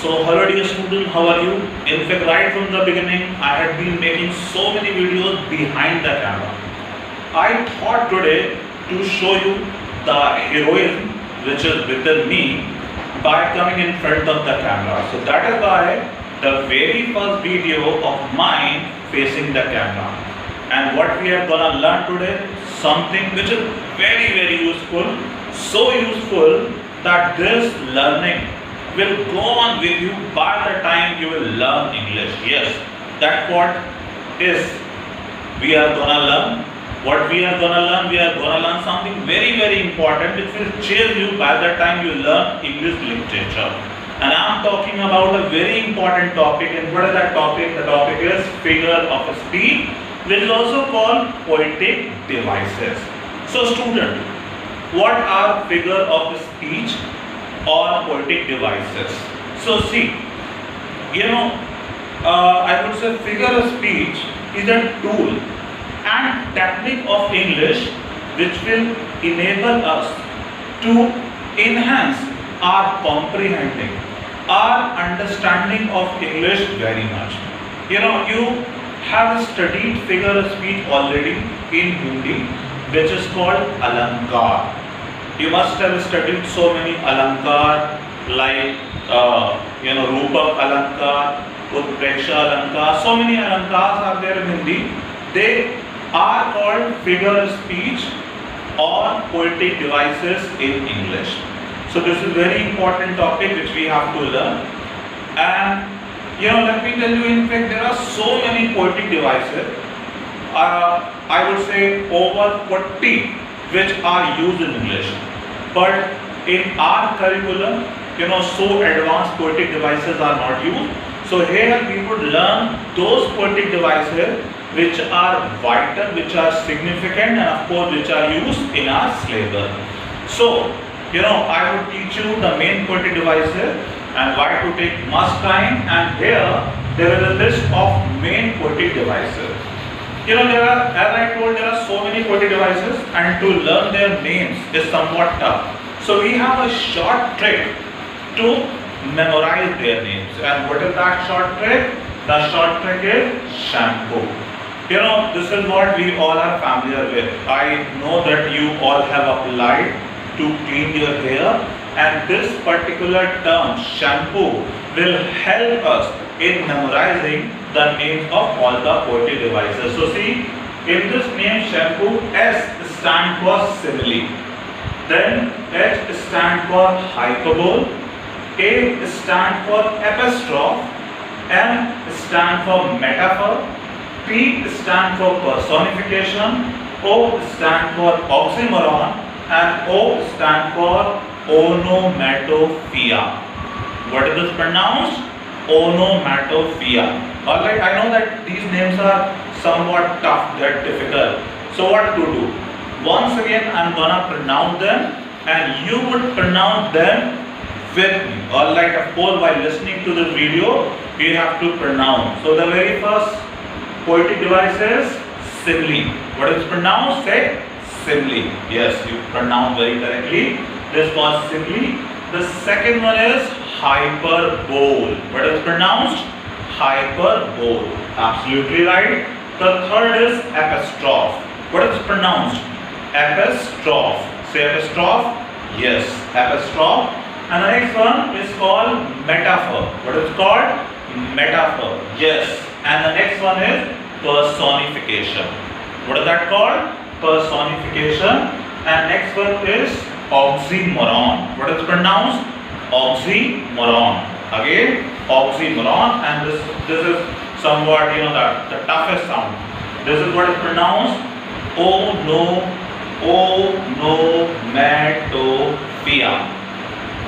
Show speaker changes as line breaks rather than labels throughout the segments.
So hello dear student, how are you? In fact, right from the beginning, I had been making so many videos behind the camera. I thought today to show you the heroism which is within me by coming in front of the camera. So that is why the very first video of mine facing the camera. And what we are gonna learn today, something which is very useful, so useful that this learning will go on with you by the time you will learn English. Yes, that's what is we are gonna learn. What we are gonna learn, we are gonna learn something very important which will change you by the time you learn English literature. And I am talking about a very important topic. And what is that topic? The topic is figure of speech, which is also called poetic devices. So student, what are figure of speech or poetic devices? So see, I would say figure of speech is a tool and technique of English which will enable us to enhance our comprehending, our understanding of English very much. You have studied figure of speech already in Hindi, which is called alankar. You must have studied so many alankar like Rupak alankar, Utpreksha alankar. So many alankars are there in Hindi. They are called figure of speech or poetic devices in English. So this is very important topic which we have to learn. And let me tell you, in fact, there are so many poetic devices. I would say over 40 which are used in English. But in our curriculum, so advanced poetic devices are not used. So here we would learn those poetic devices which are vital, which are significant, and of course which are used in our syllabus. So, I would teach you the main poetic devices and why to take much time. And here there is a list of main poetic devices. There are, as I told, there are so many poetic devices, and to learn their names is somewhat tough. So we have a short trick to memorize their names. And what is that short trick? The short trick is shampoo. This is what we all are familiar with. I know that you all have applied to clean your hair, and this particular term, shampoo, will help us in memorizing the names of all the poetic devices. So see, in this name shampoo, S stands for simile, then H stands for hyperbole, A stands for apostrophe, M stands for metaphor, P stands for personification, O stands for oxymoron, and O stands for onomatopoeia. What is this pronounced? Onomatopoeia. Alright, I know that these names are somewhat tough, they're difficult. So what to do? Once again, I'm gonna pronounce them, and you would pronounce them with me. Alright, of course, while listening to this video, you have to pronounce. So the very first poetic device is simile. What is pronounced? Say simile. Yes, you pronounce very correctly. This was simile. The second one is hyperbole. What is pronounced? Hyperbole. Absolutely right. The third is apostrophe. What is pronounced? Apostrophe. Say apostrophe. Yes, apostrophe. And the next one is called metaphor. What is called? Metaphor. Yes. And the next one is personification. What is that called? Personification. And next one is oxymoron. What is pronounced? Oxymoron. Again, oxymoron. And this is somewhat, the toughest sound. This is what is pronounced onomatopoeia.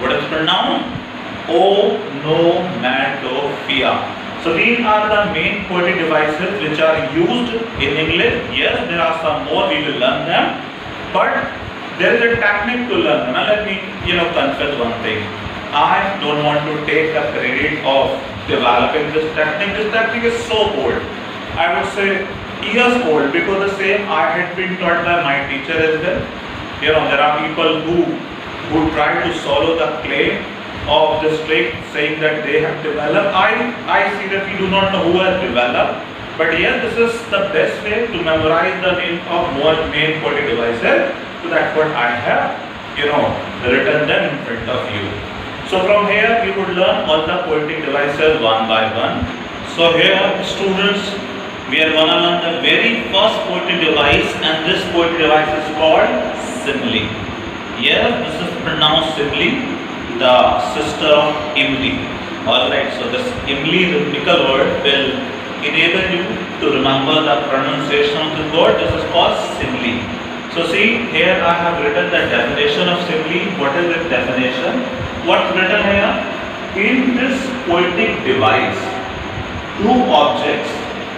What is pronounced? Onomatopoeia. So these are the main poetic devices which are used in English. Yes, there are some more, we will learn them. But there is a technique to learn. Now let me, confess one thing. I don't want to take the credit of developing this technique. This technique is so old. I would say years old, because the same I had been taught by my teacher as well. There are people who try to swallow the clay of district saying that they have developed. I see that we do not know who has developed, but yes, this is the best way to memorize the name of main poetic devices. So that's what I have, written them in front of you. So from here we would learn all the poetic devices one by one. So here, students, we are gonna learn the very first poetic device, and this poetic device is called simile. Yes, this is pronounced simile, the sister of imli. Alright, so this imli rhythmical word will enable you to remember the pronunciation of the word. This is called simile. So see, here I have written the definition of simile. What is the definition? What's written here? In this poetic device, two objects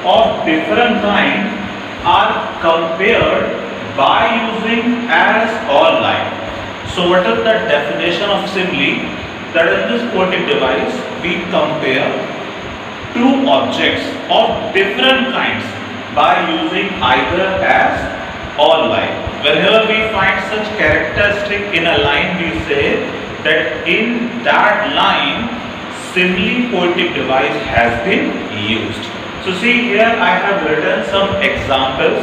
of different kind are compared by using as or like. So what is the definition of simile? That in this poetic device we compare two objects of different kinds by using either as or like. Whenever we find such characteristic in a line, we say that in that line simile poetic device has been used. So see, here I have written some examples,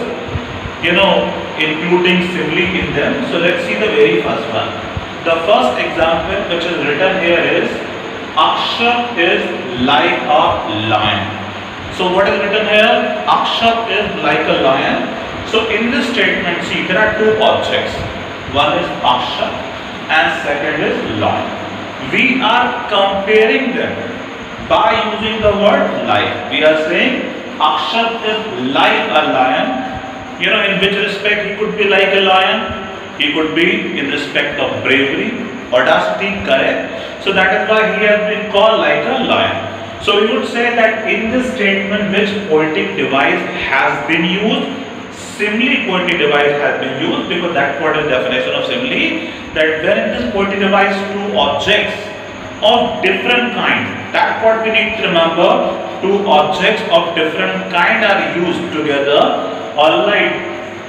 including simile in them. So let's see the very first one. The first example which is written here is Akshat is like a lion. So what is written here? Akshat is like a lion. So in this statement, see, there are two objects. One is Akshat and second is lion. We are comparing them by using the word like. We are saying Akshat is like a lion. In which respect he could be like a lion? He could be in respect of bravery, audacity, courage. So that is why he has been called like a lion. So we would say that in this statement, which poetic device has been used? Simile poetic device has been used, because that's what is the definition of simile. That when in this poetic device two objects of different kind, that's what we need to remember. Two objects of different kind are used together. Alright,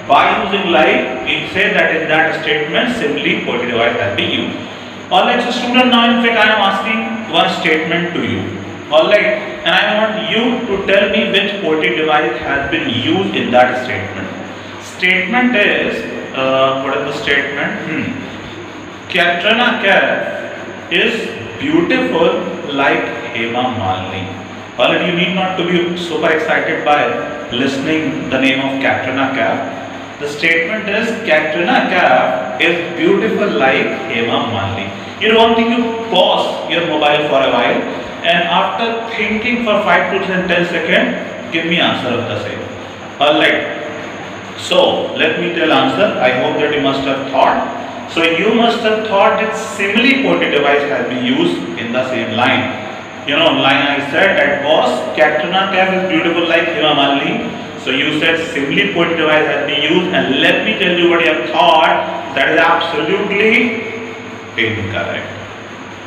by using like, we say that in that statement simile poetic device has been used. Alright, so student, now in fact I am asking one statement to you. Alright, and I want you to tell me which poetic device has been used in that statement. Statement is, what is the statement? Katrina Kaif is beautiful like Hema Malini. Alright, you need not to be super excited by listening the name of Katrina Kaif. The statement is Katrina Kaif is beautiful like Hema Malini. You know, one thing, you pause your mobile for a while, and after thinking for 5 to 10 seconds, give me answer of the same. Alright. So let me tell answer. I hope that you must have thought. So you must have thought that simile poetic device has been used in the same line. Line I said that was Katrina Kaif is beautiful like Hema Malini. So you said simile poetic device has been used, and let me tell you what you have thought. That is absolutely incorrect.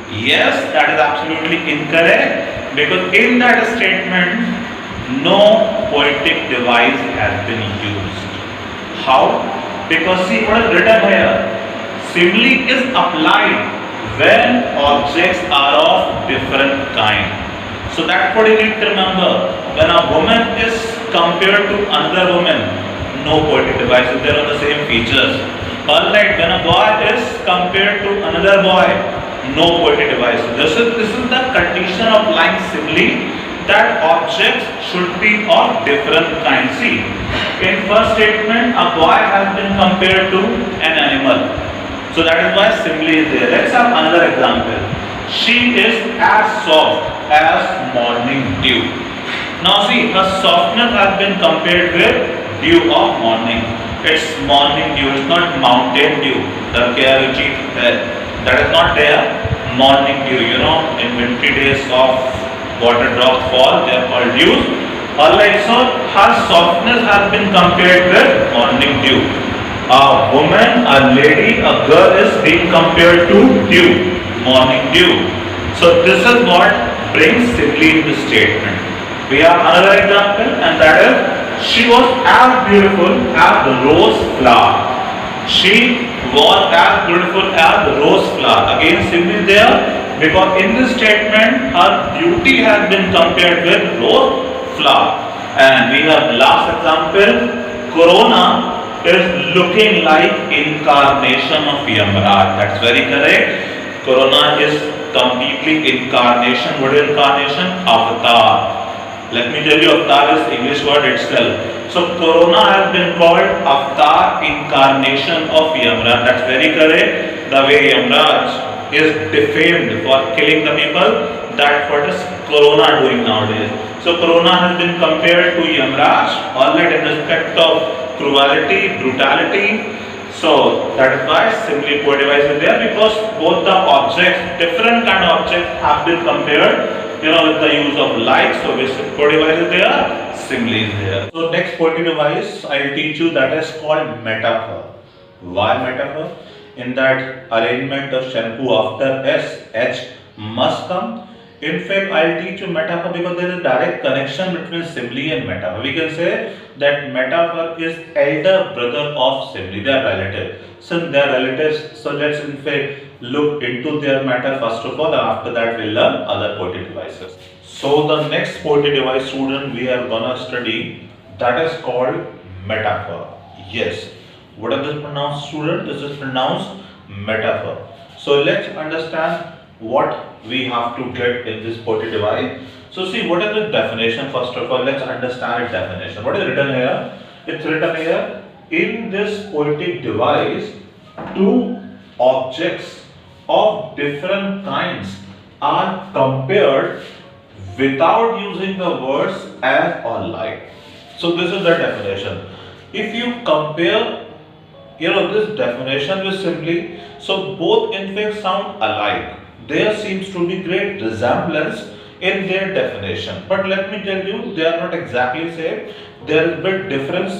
Yes, that is absolutely incorrect, because in that statement no poetic device has been used. How? Because see what is written here. Simile is applied when objects are of different kind. So that's what you need to remember. When a woman is compared to another woman, no poetic device is there on the same features. Alright, when a boy is compared to another boy, no poetic device. This is the condition of line simile, that objects should be of different kind. See, in first statement, a boy has been compared to an animal. So that is why simile is there. Let's have another example. She is as soft as morning dew. Now see, her softness has been compared with dew of morning. It's morning dew, it's not mountain dew. That is not there. Morning dew, in wintry days of water drops fall, they are called dews. Alright, so her softness has been compared with morning dew. A woman, a lady, a girl is being compared to dew, morning dew. So this is what brings simile into statement. We have another example, and that is, she was as beautiful as the rose flower. She was as beautiful as the rose flower. Again, simile there. Because in this statement, her beauty has been compared with rose flower. And we have last example, Corona is looking like incarnation of Yamaraj. That's very correct. Corona is completely incarnation. What is incarnation? Avatar. Let me tell you, avatar is English word itself. So Corona has been called avatar incarnation of Yamaraj. That's very correct. The way Yamaraj is defamed for killing the people, that's what is Corona doing nowadays. So Corona has been compared to Yamaraj, alright, in respect of cruelty, brutality. So that is why Simile poetic device is there, because both the objects, different kind of objects have been compared, with the use of like. So this poetic device is there, Simile is there. So next poetic device I will teach you, that is called metaphor. Why metaphor? In that arrangement of shampoo after S, H must come. In fact, I'll teach you metaphor because there is a direct connection between simile and metaphor. We can say that metaphor is elder brother of simile. They are relatives. Since they are relatives, so let's in fact look into their matter first of all, and after that we'll learn other poetic devices. So the next poetic device, student, we are gonna study, that is called metaphor. Yes. What is this pronounced, student? This is pronounced metaphor. So let's understand what we have to get in this poetic device. So see, what is the definition? First of all, let's understand its definition. What is written here? It's written here, in this poetic device, two objects of different kinds are compared without using the words as or like. So this is the definition. If you compare this definition with simply, so both in fact sound alike. There seems to be great resemblance in their definition. But let me tell you, they are not exactly same. There is a bit difference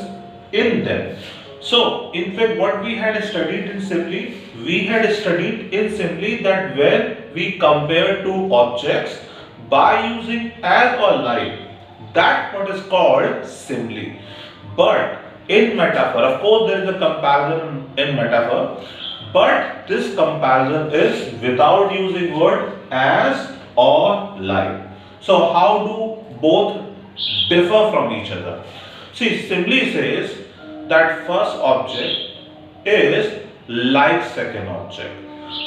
in them. So, in fact, what we had studied in simply, that when we compare two objects by using as or like, that what is called simile. But in metaphor, of course, there is a comparison in metaphor, but this comparison is without using word as or like. So how do both differ from each other? See, simile says that first object is like second object,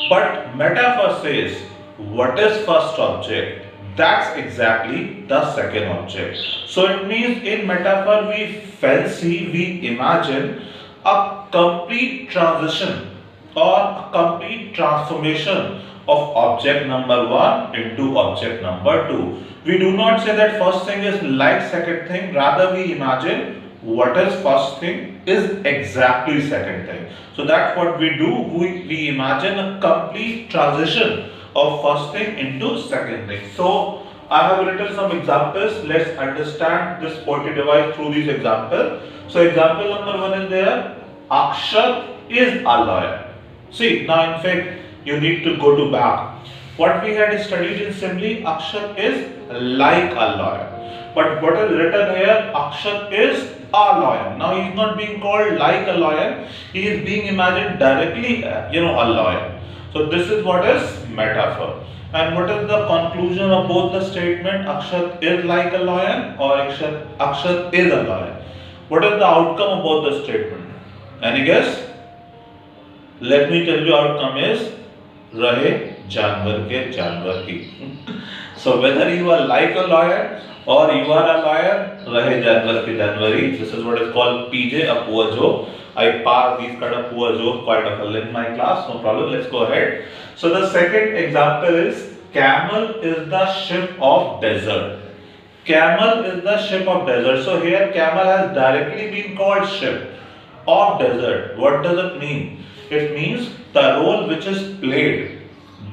but metaphor says what is first object, that's exactly the second object. So it means in metaphor we imagine a complete transition or a complete transformation of object number 1 into object number 2. We do not say that first thing is like second thing, rather we imagine what is first thing is exactly second thing. So that's what we do, we imagine a complete transition of first thing into second thing. So I have written some examples. Let's understand this poetic device through these examples. So example number 1 is there, Akshat is a lawyer. See, now in fact you need to go to back. What we had studied in simile, Akshat is like a lawyer. But what is written here, Akshat is a lawyer. Now he is not being called like a lawyer, he is being imagined directly, a lawyer. So this is what is metaphor. And what is the conclusion of both the statement, Akshat is like a lawyer or Akshat is a lawyer? What is the outcome of both the statement? Any guess? Let me tell you, outcome is rahe जानवर के जानवर ही. So whether you are like a lawyer or you are a lawyer, rahe जानवर के जानवर ही. This is what is called PJ, a poor joke. I pass these kind of poor joke quite often in my class. No problem. Let's go ahead. So the second example is, camel is the ship of desert. Camel is the ship of desert. So here camel has directly been called ship of desert. What does it mean? It means the role which is played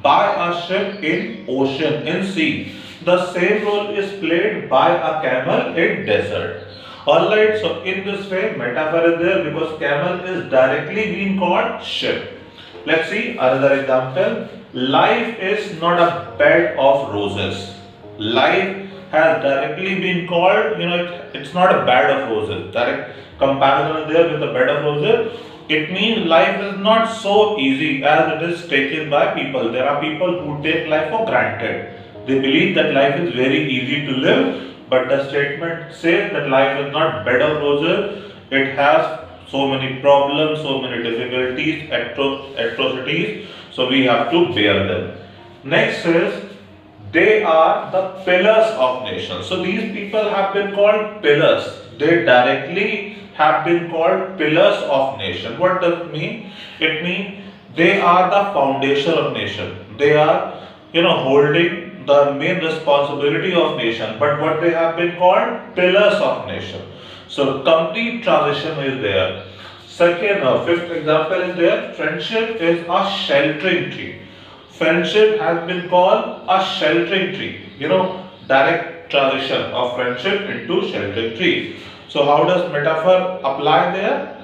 by a ship in ocean, in sea. The same role is played by a camel in desert. Alright, so in this way metaphor is there because camel is directly being called ship. Let's see another example. Life is not a bed of roses. Life has directly been called, it's not a bed of roses. Direct comparison is there with a bed of roses. It means life is not so easy as it is taken by people. There are people who take life for granted. They believe that life is very easy to live, but the statement says that life is not bed of roses. It has so many problems, so many difficulties, atrocities, so we have to bear them. Next is they are the pillars of nations. So these people have been called pillars. They directly have been called pillars of nation. What does it mean? It means they are the foundation of nation. They are, holding the main responsibility of nation. But what they have been called pillars of nation. So complete transition is there. Second, fifth example is there. Friendship is a sheltering tree. Friendship has been called a sheltering tree. Direct transition of friendship into sheltering tree. So how does metaphor apply there?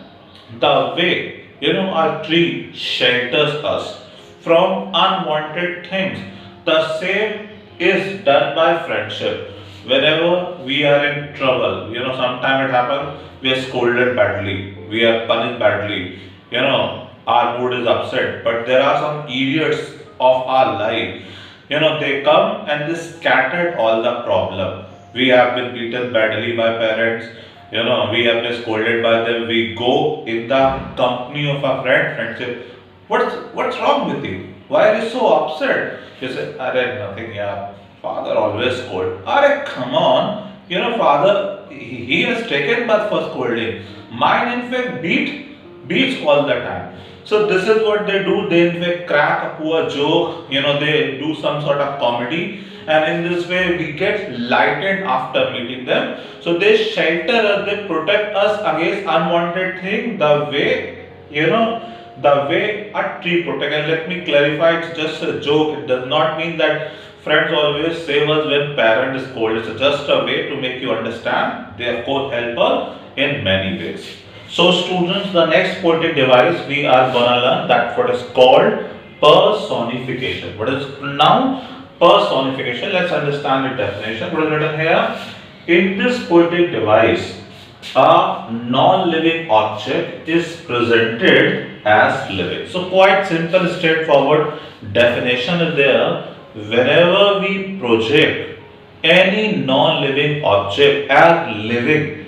The way, a tree shelters us from unwanted things. The same is done by friendship. Whenever we are in trouble, sometimes it happens, we are scolded badly, we are punished badly, our mood is upset, but there are some idiots of our life. They come and they scattered all the problem. We have been beaten badly by parents. We have been scolded by them. We go in the company of a friend and say, what's wrong with you? Why are you so upset? You say, "Arey, nothing, yeah. Father always scold." Arey, come on. Father, he has taken bath for scolding. Mine, in fact, beats all the time. So this is what they do. They in fact crack a poor joke. They do some sort of comedy, and in this way we get lightened after meeting them. So they shelter us. They protect us against unwanted things. The way a tree protects. And let me clarify. It's just a joke. It does not mean that friends always save us when parent is cold. It's just a way to make you understand. They of course help us in many ways. So students, the next poetic device we are gonna learn that what is called personification. What is now personification? Let's understand the definition. What is written here? In this poetic device, a non-living object is presented as living. So quite simple, straightforward definition is there. Whenever we project any non-living object as living,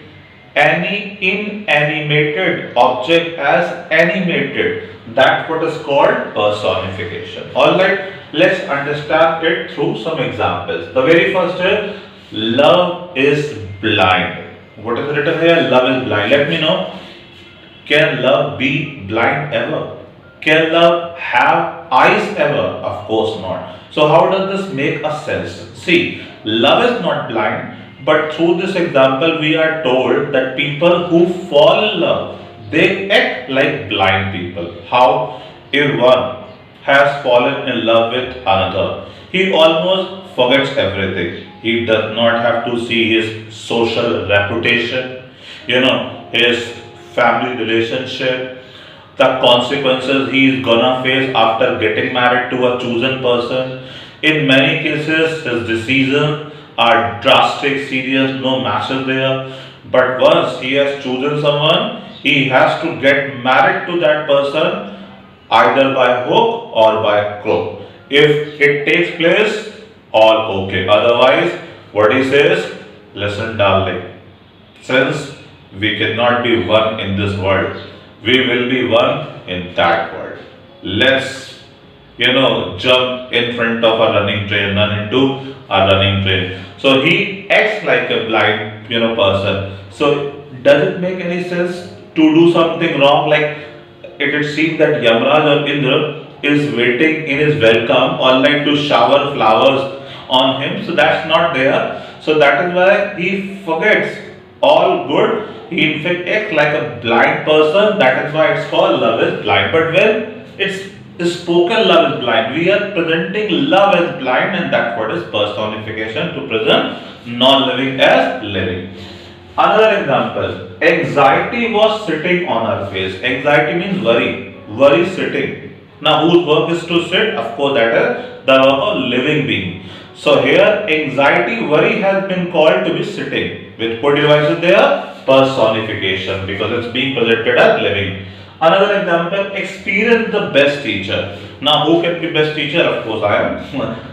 any inanimated object as animated, that's what is called personification. Alright, let's understand it through some examples. The very first is love is blind. What is written here? Love is blind. Let me know. Can love be blind ever? Can love have eyes ever? Of course not. So how does this make a sense? See, love is not blind. But through this example, we are told that people who fall in love, they act like blind people. How? If one has fallen in love with another, he almost forgets everything. He does not have to see his social reputation, his family relationship, the consequences he is gonna face after getting married to a chosen person. In many cases, his decisions are drastic, serious, no message there. But once he has chosen someone, he has to get married to that person either by hook or by crook. If it takes place, all okay. Otherwise, what he says, listen, darling, since we cannot be one in this world, we will be one in that world. Let's jump in front of a running train, run into a running train. So he acts like a blind, person. So does it make any sense to do something wrong? Like it seems that Yamraj or Indra is waiting in his welcome all night to shower flowers on him. So that's not there. So that is why he forgets all good. He in fact acts like a blind person. That is why it's called love is blind. But when it's spoken love is blind, we are presenting love as blind, and that's what is personification, to present non-living as living. Another example, anxiety was sitting on her face. Anxiety means worry sitting. Now whose work is to sit? Of course that is the work of living being. So here anxiety, worry has been called to be sitting. With what device is there? Personification, because it's being presented as living. Another example, experience the best teacher. Now, who can be best teacher? Of course, I am.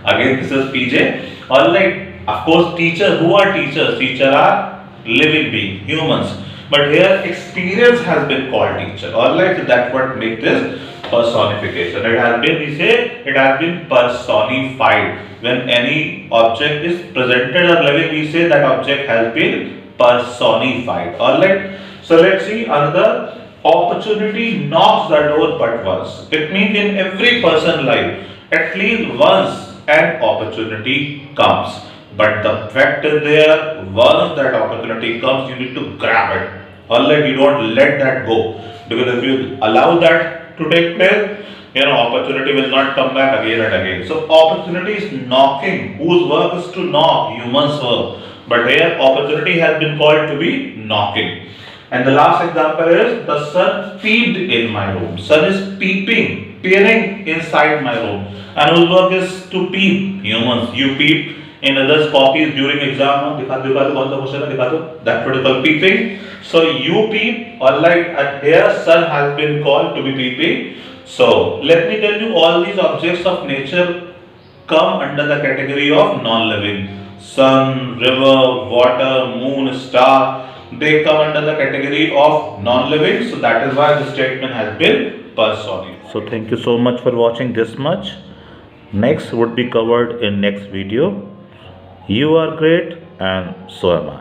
Again, this is PJ. Alright, of course, teacher. Who are teachers? Teacher are living beings, humans. But here, experience has been called teacher. Alright, so that's what makes this personification. It has been, we say, it has been personified. When any object is presented or living, we say that object has been personified. Alright, so let's see another. Opportunity knocks the door but once. It means in every person's life, at least once an opportunity comes. But the fact is there, once that opportunity comes, you need to grab it. Alright, you don't let that go. Because if you allow that to take place, opportunity will not come back again and again. So opportunity is knocking. Whose work is to knock? Human's work. But here opportunity has been called to be knocking. And the last example is the sun peeped in my room. Sun is peering inside my room. And whose work is to peep? Humans. You peep in others' copies during exam. That's what is called peeping. So you peep, alright, and here sun has been called to be peeping. So let me tell you, all these objects of nature come under the category of non-living. Sun, river, water, moon, star, they come under the category of non-living. So that is why the statement has been personified. So thank you so much for watching this much. Next would be covered in next video. You are great and so am I.